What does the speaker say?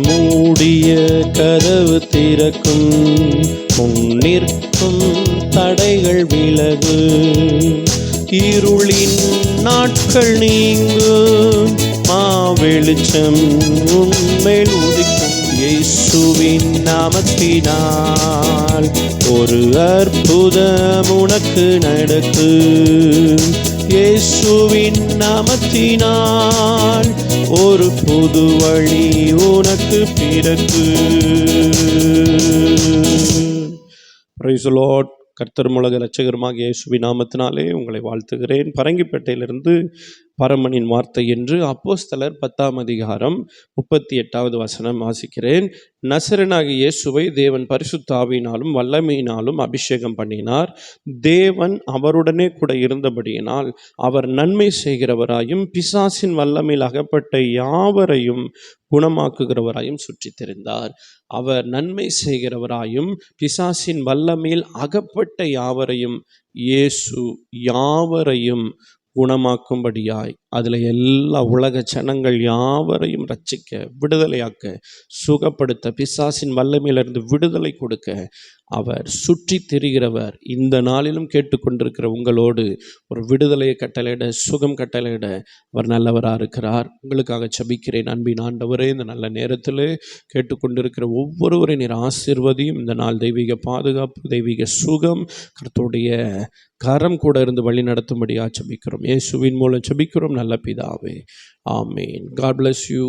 மூடிய கதவு திறக்கும், முன்னிற்கும் தடைகள் விலகு, இருளின் நாட்கள் நீங்கும், வெளிச்சம் உன்மேல் உதிக்கும். இயேசுவின் நாமத்தினால் ஒரு அற்புதம் உனக்கு நடக்கும். இயேசுவின் நாமத்தினால் ஒரு புது வழி உனக்கு பிறக்கும். Praise the Lord. கர்த்தரும் உலக இரட்சகருமாகிய இயேசுவின் நாமத்தினாலே உங்களை வாழ்த்துகிறேன். பரங்கிப்பேட்டையிலிருந்து பரமனின் வார்த்தை என்று அப்போஸ்தலர் 10ஆம் அதிகாரம் 38வது வசனம் வாசிக்கிறேன். நசரேயனாகிய இயேசுவை தேவன் பரிசுத்த ஆவியினாலும் வல்லமையினாலும் அபிஷேகம் பண்ணினார். தேவன் அவருடனே கூட இருந்தபடியினால் அவர் நன்மை செய்கிறவராயும் பிசாசின் வல்லமையில் அகப்பட்ட யாவரையும் குணமாக்குகிறவராயும் சுற்றி திரிந்தார். அவர் நன்மை செய்கிறவராயும் பிசாசின் வல்லமையில் அகப்பட்ட யாவரையும் இயேசு யாவரையும் குணமாக்கும்படியாய், அதில் எல்லா உலக ஜனங்கள் யாவரையும் ரட்சிக்க, விடுதலையாக்க, சுகப்படுத்த, பிசாசின் வல்லமையிலிருந்து விடுதலை கொடுக்க அவர் சுற்றி திரிகிறவர். இந்த நாளிலும் கேட்டுக்கொண்டிருக்கிற உங்களோடு ஒரு விடுதலையை கட்டளையிட, சுகம் கட்டளையிட அவர் நல்லவராக இருக்கிறார். உங்களுக்காக ஜெபிக்கிறேன். அன்பின் ஆண்டவரே, இந்த நல்ல நேரத்தில் கேட்டுக்கொண்டிருக்கிற ஒவ்வொருவரை நீர் ஆசீர்வதியும். இந்த நாள் தெய்வீக பாதுகாப்பு, தெய்வீக சுகம், கர்த்தருடைய கரம் கூட இருந்து வழி நடத்தும்படியாக ஜெபிக்கிறோம். இயேசுவின் மூலம் ஜெபிக்கிறோம் நல்ல பிதாவே, ஆமேன். God bless you.